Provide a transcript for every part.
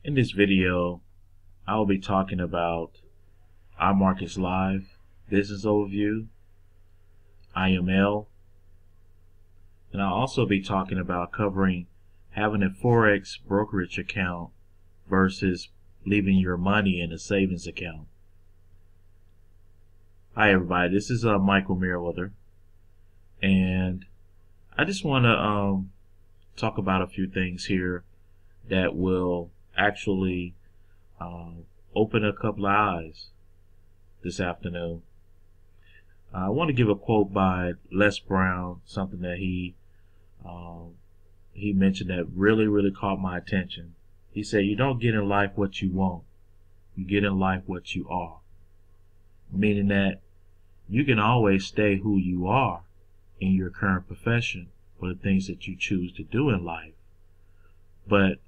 In this video, I will be talking about Imarketslive Business Overview, IML, and I'll also be talking about covering having a Forex Brokerage account versus leaving your money in a savings account. Hi everybody, this is Michael Merriweather, and I just want to talk about a few things here that will actually open a couple of eyes this afternoon. I want to give a quote by Les Brown, something that he mentioned that really caught my attention. He said, "You don't get in life what you want, you get in life what you are." Meaning that you can always stay who you are in your current profession or the things that you choose to do in life, but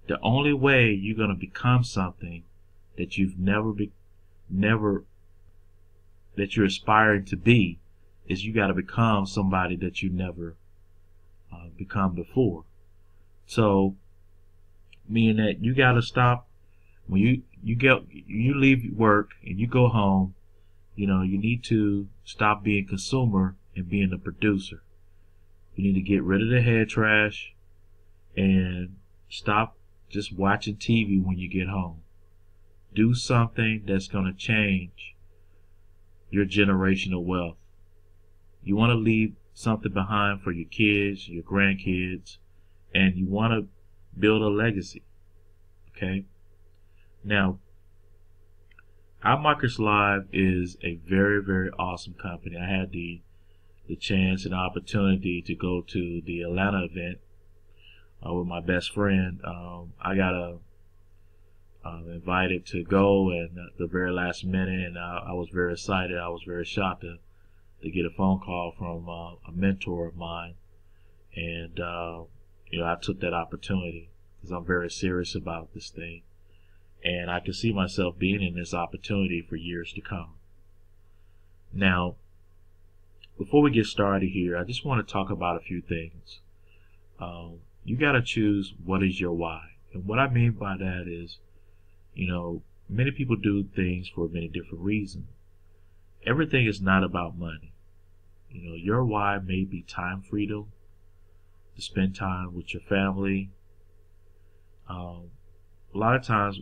the only way you're going to become something that you've that you're aspiring to be is you got to become somebody that you never become before. So, meaning that you got to stop when you leave work and you go home. You need to stop being a consumer and being a producer. You need to get rid of the head trash and stop just watching TV when you get home. Do something that's going to change your generational wealth. You want to leave something behind for your kids, your grandkids, and you want to build a legacy. Okay? Now, Imarketslive is a very awesome company. I had the chance and opportunity to go to the Atlanta event with my best friend. I got invited to go, and at the very last minute, and I was very excited. I was very shocked to get a phone call from a mentor of mine, and I took that opportunity because I'm very serious about this thing, and I can see myself being in this opportunity for years to come. Now, before we get started here, I just want to talk about a few things. You got to choose what is your why. And what I mean by that is, many people do things for many different reasons. Everything is not about money. Your why may be time freedom, to spend time with your family. A lot of times,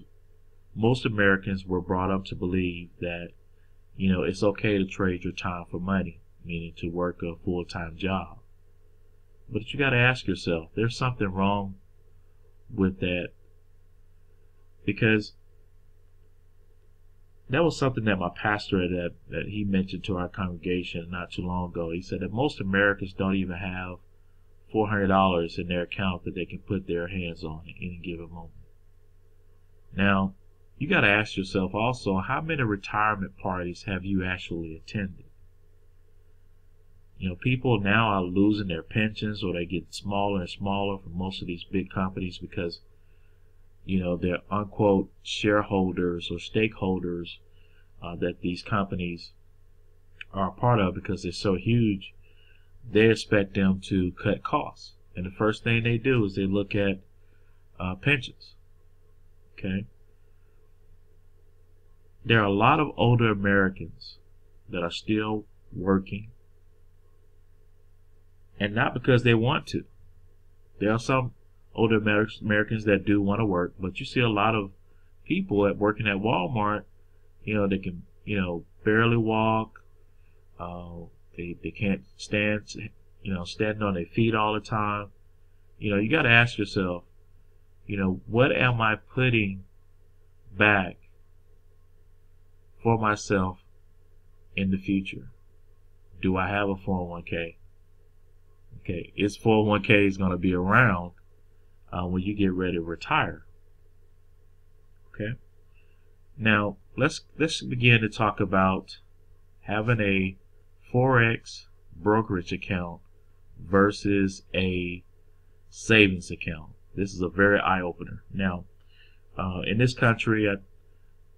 most Americans were brought up to believe that, it's okay to trade your time for money, meaning to work a full-time job. But you got to ask yourself, there's something wrong with that, because that was something that my pastor that he mentioned to our congregation not too long ago. He said that most Americans don't even have $400 in their account that they can put their hands on at any given moment. Now, you got to ask yourself also, how many retirement parties have you actually attended? People now are losing their pensions, or they get smaller and smaller for most of these big companies because, they're unquote shareholders or stakeholders that these companies are a part of, because they're so huge, they expect them to cut costs. And the first thing they do is they look at pensions. Okay? There are a lot of older Americans that are still working, and not because they want to. There are some older Americans that do want to work, but you see a lot of people working at Walmart, they can, barely walk. They can't stand, standing on their feet all the time. You got to ask yourself, what am I putting back for myself in the future? Do I have a 401k? Okay, is 401k is going to be around when you get ready to retire? Okay. Now let's begin to talk about having a Forex brokerage account versus a savings account. This is a very eye-opener. Now, in this country,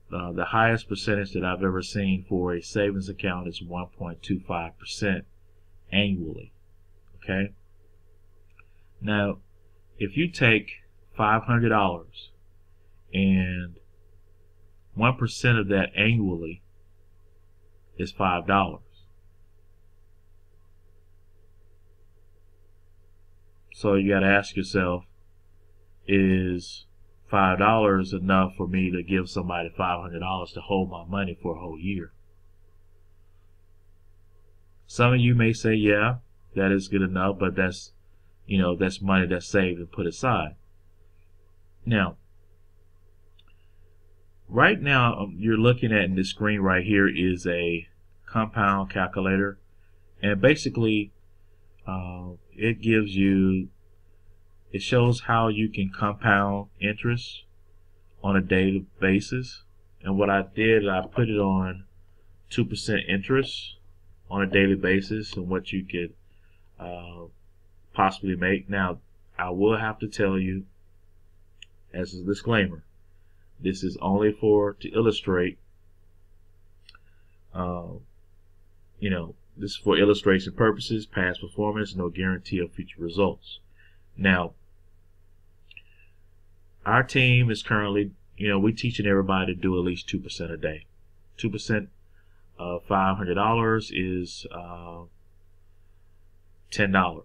the highest percentage that I've ever seen for a savings account is 1.25% annually. Okay. Now, if you take $500 and 1% of that annually is $5. So you got to ask yourself, is $5 enough for me to give somebody $500 to hold my money for a whole year? Some of you may say, yeah, that is good enough, but that's, that's money that's saved and put aside. Now, right now, you're looking at in this screen right here is a compound calculator, and basically it gives you, it shows how you can compound interest on a daily basis. And what I did, I put it on 2% interest on a daily basis, and what you could possibly make. Now, I will have to tell you, as a disclaimer, this is only to illustrate. This is for illustration purposes. Past performance, no guarantee of future results. Now, our team is currently, we're teaching everybody to do at least 2% a day. 2% of $500 is $10.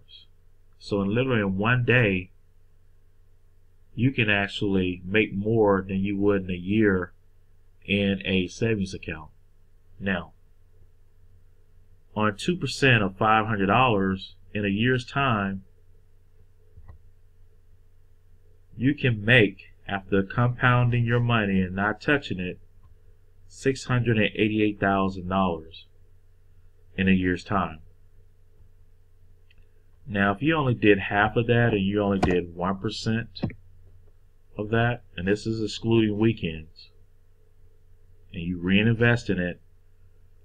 So literally in one day, you can actually make more than you would in a year in a savings account. Now, on 2% of $500 in a year's time, you can make, after compounding your money and not touching it, $688,000 in a year's time. Now, if you only did half of that, and you only did 1% of that, and this is excluding weekends, and you reinvest in it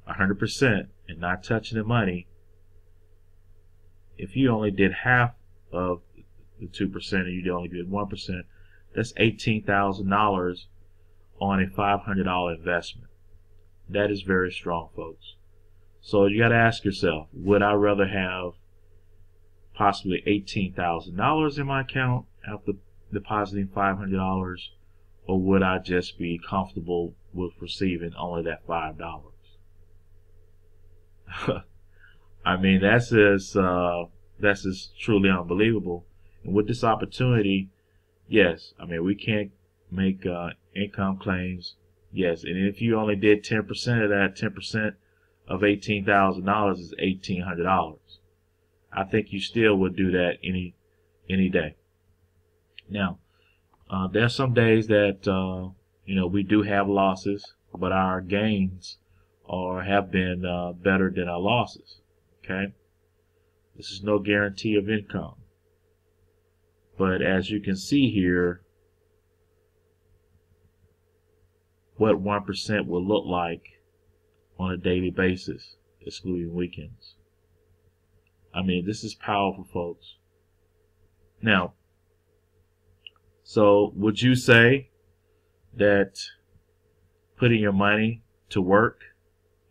100% and not touching the money, if you only did half of the 2% and you only did 1%, that's $18,000 on a $500 investment. That is very strong, folks. So you got to ask yourself, would I rather have possibly $18,000 in my account after depositing $500, or would I just be comfortable with receiving only that $5? I mean, that's just truly unbelievable. And with this opportunity, yes, I mean, we can't make income claims. Yes, and if you only did 10% of that, 10% of $18,000 is $1,800. I think you still would do that any day. Now, there's some days that we do have losses, but our gains have been better than our losses. Okay, this is no guarantee of income, but as you can see here, what 1% will look like on a daily basis, excluding weekends. I mean, this is powerful, folks. Now, so would you say that putting your money to work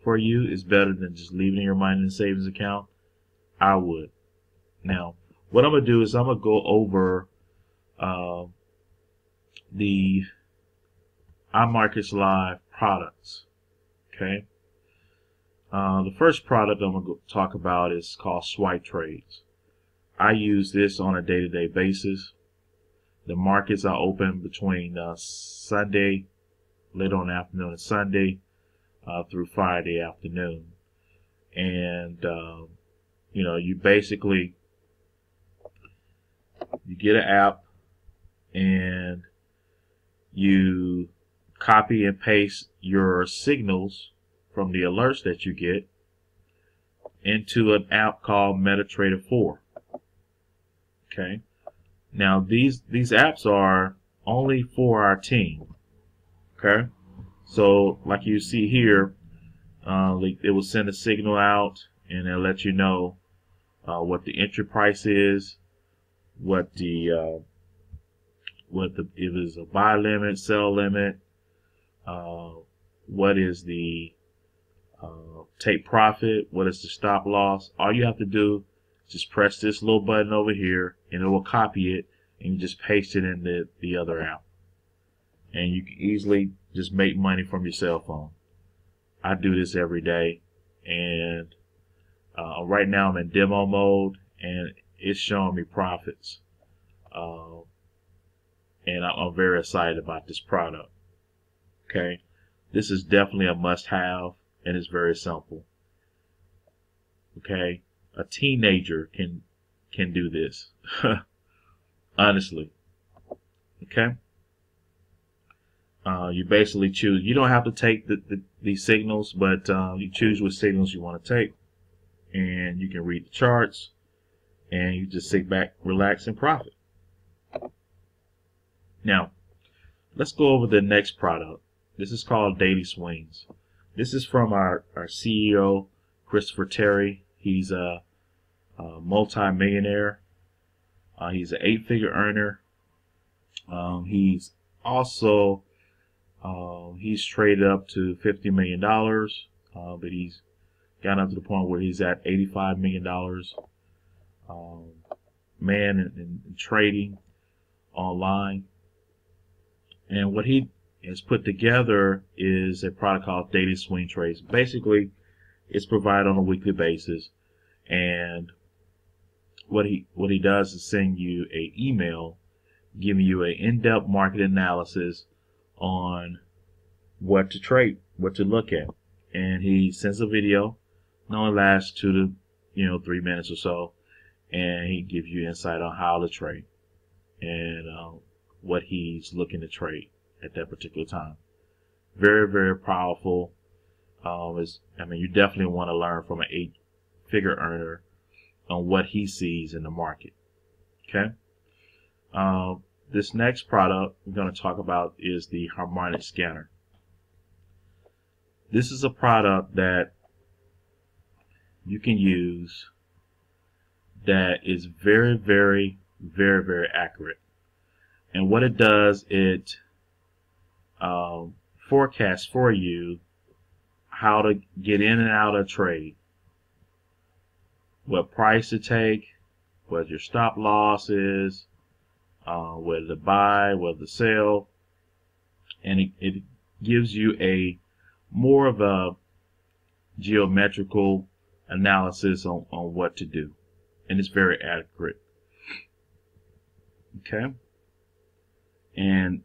for you is better than just leaving your money in a savings account? I would. Now, what I'm going to do is I'm going to go over the Imarketslive products. Okay. The first product I'm going to talk about is called Swipe Trades. I use this on a day-to-day basis. The markets are open between Sunday, later on afternoon, and Sunday through Friday afternoon. And you basically get an app and you copy and paste your signals from the alerts that you get into an app called MetaTrader 4. Okay. Now these apps are only for our team. Okay. So like you see here, it will send a signal out and it'll let you know what the entry price is, if it's a buy limit, sell limit, what is the take profit, what is the stop loss. All you have to do is just press this little button over here and it will copy it and you just paste it in the other app. and you can easily just make money from your cell phone. I do this every day, and right now I'm in demo mode, and it's showing me profits. And I'm very excited about this product. Okay, this is definitely a must-have, and it's very simple. Okay, a teenager can do this, honestly. Okay, you basically choose. You don't have to take the signals, but you choose what signals you want to take, and you can read the charts, and you just sit back, relax, and profit. Now, let's go over the next product. This is called Daily Swings. This is from our CEO, Christopher Terry. He's a multi-millionaire. He's an 8-figure earner. He's also he's traded up to $50 million, but he's gotten up to the point where he's at $85 million man in trading online. And what he has put together is a product called Daily Swing Trades. Basically, it's provided on a weekly basis, and what he does is send you an email giving you an in-depth market analysis on what to trade, what to look at. And he sends a video, it only lasts 2 to 3 minutes or so, and he gives you insight on how to trade and what he's looking to trade at that particular time. Very, very powerful. You definitely want to learn from an 8-figure earner on what he sees in the market. Okay. This next product we're going to talk about is the harmonic scanner. This is a product that you can use that is very, very, very, very accurate. And what it does, it forecasts for you how to get in and out of trade, what price to take, what your stop loss is, whether to buy, whether to sell, and it gives you a more of a geometrical analysis on what to do, and it's very accurate. Okay, and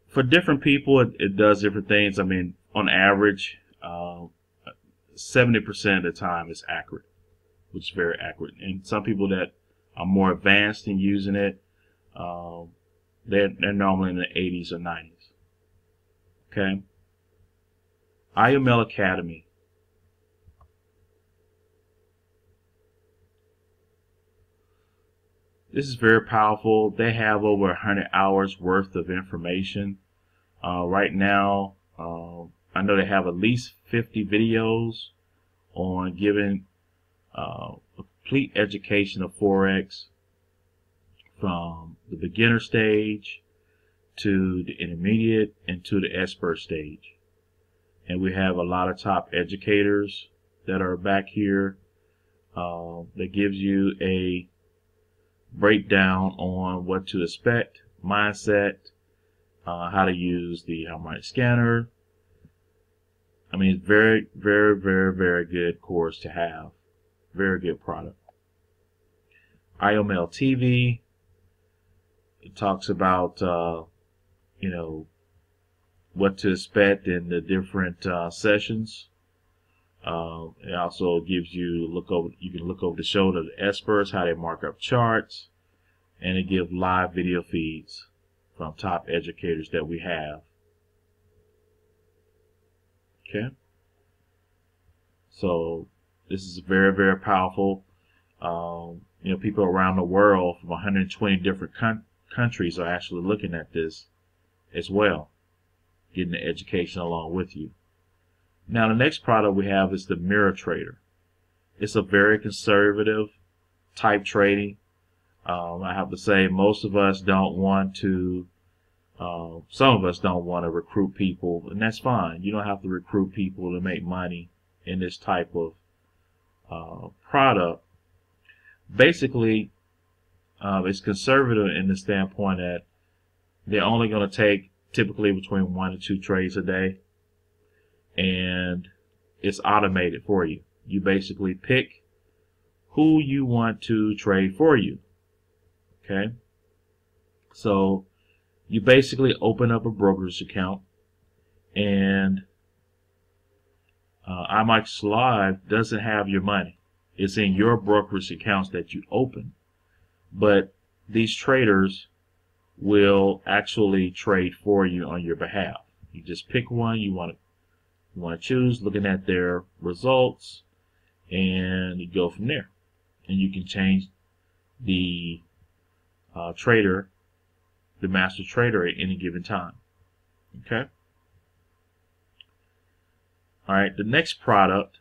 for different people it does different things. I mean, on average, 70% of the time it's accurate, which is very accurate. And some people that are more advanced in using it, they're normally in the 80s or 90s. Okay. IML Academy. This is very powerful. They have over 100 hours worth of information. Right now, I know they have at least 50 videos on giving a complete education of Forex, from the beginner stage to the intermediate and to the expert stage. And we have a lot of top educators that are back here that gives you a breakdown on what to expect, mindset, how to use the harmonic scanner. I mean, it's very, very, very, very good course to have. Very good product. IML TV. It talks about what to expect in the different sessions. It also gives you you can look over the shoulder of the experts, how they mark up charts, and it gives live video feeds from top educators that we have. Okay, so this is very, very powerful. People around the world from 120 different countries are actually looking at this as well, getting the education along with you. Now, the next product we have is the Mirror Trader. It's a very conservative type trading. I have to say, most of us don't want to, some of us don't want to recruit people, and that's fine. You don't have to recruit people to make money in this type of product. Basically, It's conservative in the standpoint that they're only going to take typically between 1 to 2 trades a day, and it's automated for you. You basically pick who you want to trade for you. Okay? So you basically open up a brokerage account, and Imarketslive doesn't have your money. It's in your brokerage accounts that you open. But these traders will actually trade for you on your behalf. You just pick one you want to choose, looking at their results, and you go from there. And you can change the trader, the master trader, at any given time. Okay. All right. The next product,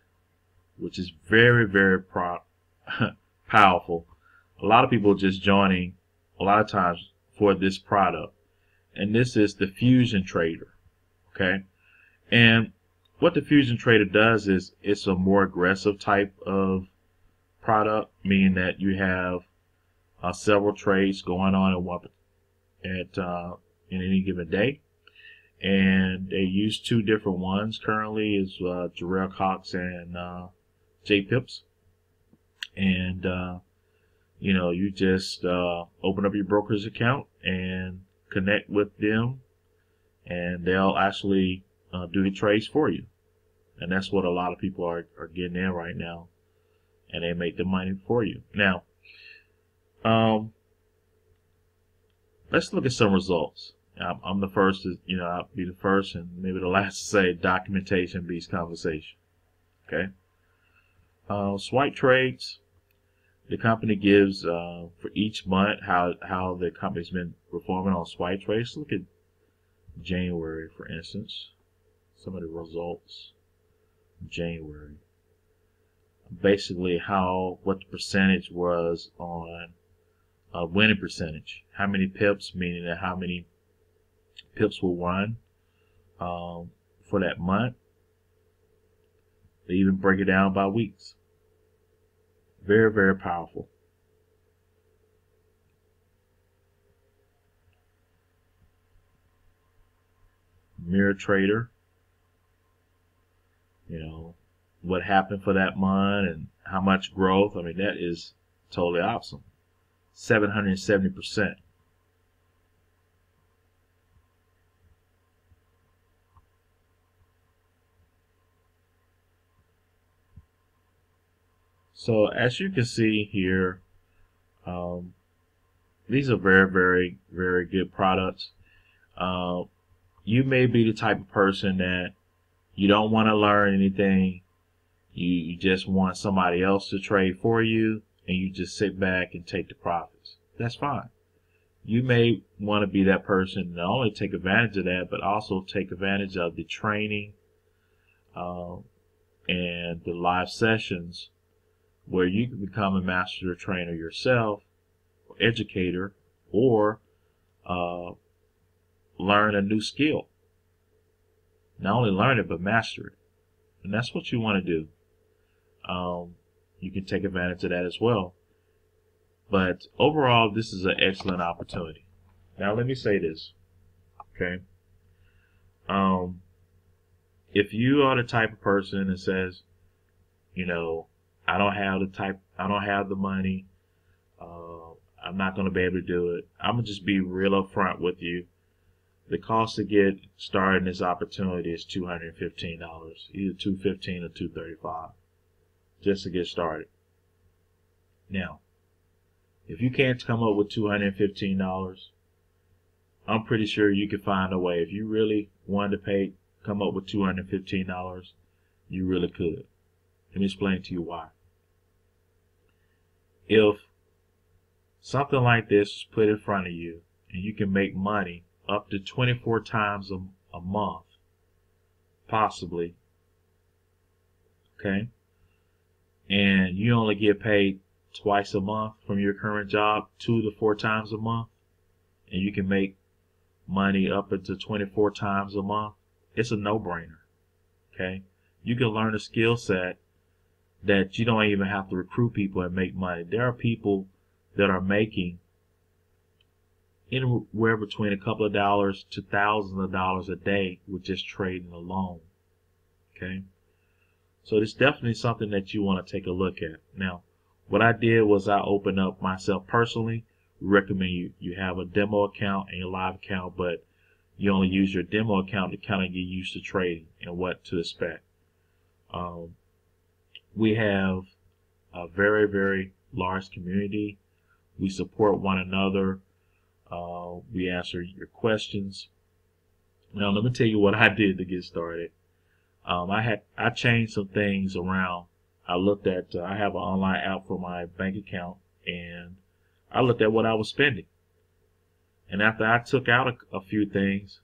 which is very, very powerful. A lot of people are just joining a lot of times for this product, and this is the Fusion Trader. Okay. And what the Fusion Trader does is it's a more aggressive type of product, meaning that you have several trades going on in any given day, and they use 2 different ones currently, is Jarrell Cox and J Pips, and you just open up your broker's account and connect with them, and they'll actually do the trades for you. And that's what a lot of people are getting in right now, and they make the money for you. Now, let's look at some results. I'm the first I'll be the first and maybe the last to say documentation beats conversation. Okay. Swipe trades. The company gives for each month how the company's been performing on swipe trades. Look at January, for instance. Some of the results. January. Basically, what the percentage was on winning percentage. How many pips, meaning that how many pips will run for that month. They even break it down by weeks. Very, very powerful. Mirror Trader. What happened for that month and how much growth. I mean, that is totally awesome. 770%. So as you can see here, these are very, very, very good products. You may be the type of person that you don't want to learn anything. You just want somebody else to trade for you, and you just sit back and take the profits. That's fine. You may want to be that person, not only take advantage of that, but also take advantage of the training and the live sessions where you can become a master trainer yourself, or educator, or learn a new skill. Not only learn it, but master it. And that's what you want to do. You can take advantage of that as well. But overall, this is an excellent opportunity. Now, let me say this. Okay. If you are the type of person that says, I don't have the money, I'm not going to be able to do it, I'm going to just be real upfront with you. The cost to get started in this opportunity is $215, either $215 or $235, just to get started. Now, if you can't come up with $215, I'm pretty sure you could find a way. If you really wanted to come up with $215, you really could. Let me explain to you why. If something like this is put in front of you and you can make money up to 24 times a month, possibly, okay, and you only get paid twice a month from your current job, 2 to 4 times a month, and you can make money up into 24 times a month, it's a no-brainer. Okay, you can learn a skill set that you don't even have to recruit people and make money. There are people that are making anywhere between a couple of dollars to thousands of dollars a day with just trading alone. Okay, so it's definitely something that you want to take a look at. Now, what I did was I opened up myself personally. We recommend you have a demo account and a live account, but you only use your demo account to kind of get used to trading and what to expect. We have a very, very large community. We support one another. We answer your questions. Now, let me tell you what I did to get started. I changed some things around. I looked at I have an online app for my bank account, and I looked at what I was spending. And after I took out a few things,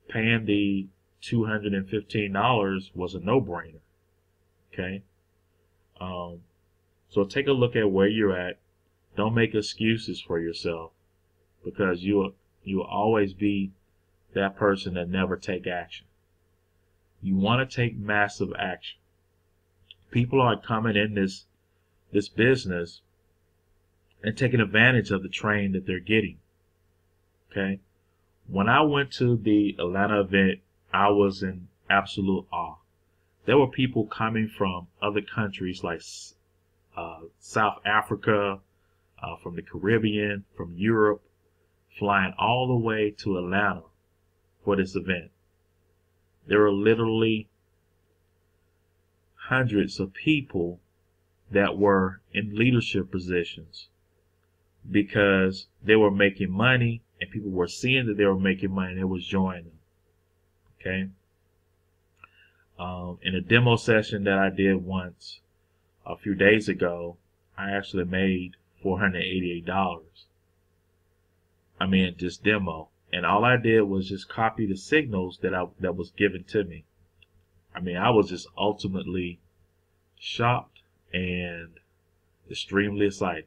paying the $215 was a no-brainer. Okay, so take a look at where you're at. Don't make excuses for yourself, because you'll always be that person that never take action. You want to take massive action. People are coming in this business and taking advantage of the train that they're getting. Okay, when I went to the Atlanta event, I was in absolute awe. There were people coming from other countries like South Africa, from the Caribbean, from Europe, flying all the way to Atlanta for this event. There were literally hundreds of people that were in leadership positions because they were making money, and people were seeing that they were making money and they was joining them. Okay. In a demo session that I did once a few days ago, I actually made $488. I mean, just demo. And all I did was just copy the signals that was given to me. I mean, I was just ultimately shocked and extremely excited.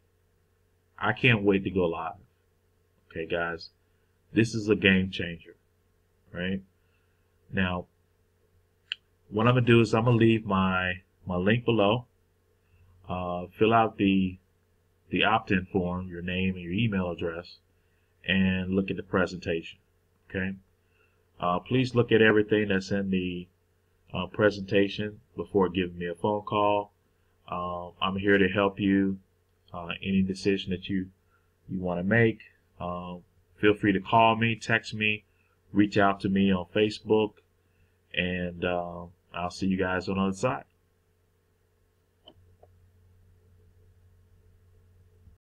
I can't wait to go live. Okay, guys, this is a game changer, right? Now, what I'm gonna do is I'm gonna leave my link below. Fill out the opt-in form, your name and your email address, and look at the presentation. Okay. Please look at everything that's in the presentation before giving me a phone call. I'm here to help you. Any decision that you want to make, feel free to call me, text me, reach out to me on Facebook, and I'll see you guys on the other side.